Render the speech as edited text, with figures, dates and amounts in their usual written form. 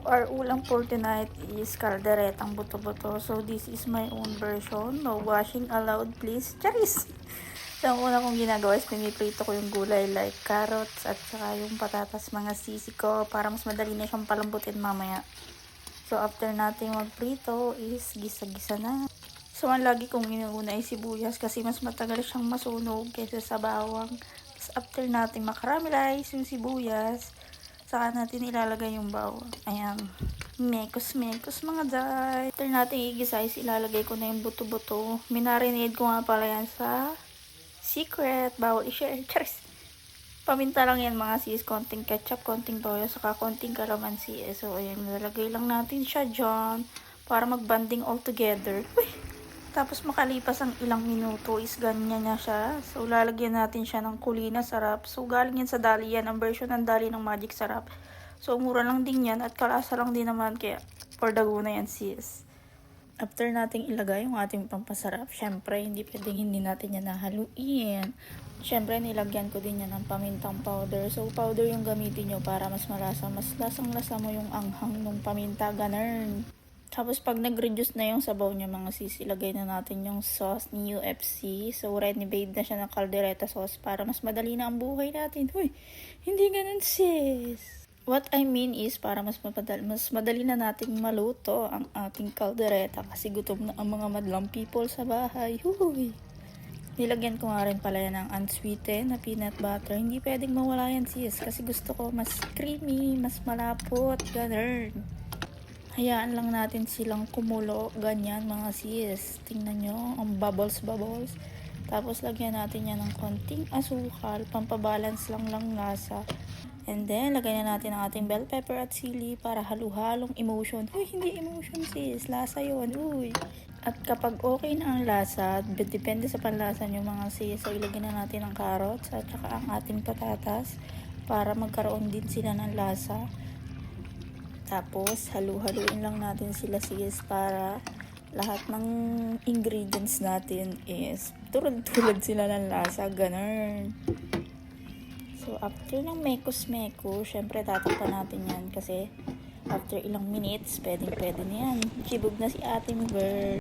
Our ulam for tonight is kalderetang buto-buto. So, this is my own version. No washing allowed, please. Charis! So, ang una kong ginagawa is piniprito ko yung gulay like carrots at saka yung patatas, mga sisi ko para mas madali na siyang palambutin mamaya. So, after natin magprito is gisa-gisa na. So, ang lagi kong inuuna ay sibuyas kasi mas matagal siyang masunog kaysa sa bawang. Tapos, after natin makaramelize yung sibuyas, saka natin ilalagay yung bawang. Ayan. Mekos-mekos mga day. After natin igisa is ilalagay ko na yung buto-buto. Minarinade ko nga pala yan sa secret. Bawal i-share. Charis! Paminta lang yan mga sis. Konting ketchup, konting toyo, saka konting kalamansi. So, ayan. Nalagay lang natin siya dyan para mag-banding all together. Uy! Tapos makalipas ang ilang minuto is ganyan na siya. So, lalagyan natin siya ng kulina sarap. So, galing yan sa Dali yan. Ang version ng Dali ng Magic Sarap. So, mura lang din yan at kalasa lang din naman. Kaya, for the go na yan sis. After nating ilagay yung ating pampasarap, syempre, hindi pwedeng hindi natin yan nahaluin. Syempre, nilagyan ko din yan ng pamintang powder. So, powder yung gamitin nyo para mas malasa. Mas lasang-lasa mo yung anghang ng paminta. Ganun. Tapos pag nag-reduce na yung sabaw niya mga sis, ilagay na natin yung sauce ni UFC. So renovate na siya ng caldereta sauce para mas madali na ang buhay natin. Huy, hindi ganun sis. What I mean is para mas madali na nating maluto ang ating caldereta kasi gutom na ang mga madlang people sa bahay. Huy. Nilagyan ko nga rin pala yan ng unsweetened na peanut butter. Hindi pwedeng mawala yan sis kasi gusto ko mas creamy, mas malapot, ganun. Hayaan lang natin silang kumulo, ganyan mga sis. Tingnan nyo, ang bubbles. Tapos lagyan natin yan ng konting asukal, pampabalance lang lasa. And then, lagyan na natin ang ating bell pepper at sili para halu-halong emotion. Uy, hindi emotion sis, lasa yun, uy. At kapag okay na ang lasa, depende sa panlasa nyo mga sis, so ilagyan na natin ang carrots at saka ang ating patatas para magkaroon din sila ng lasa. Tapos, halu-haluin lang natin sila sis para lahat ng ingredients natin is tulad sila ng lasa, ganun. So, after ng mekos-mekos, syempre tatakpan natin yan kasi after ilang minutes, pwede na yan. Chibog na si ating bird.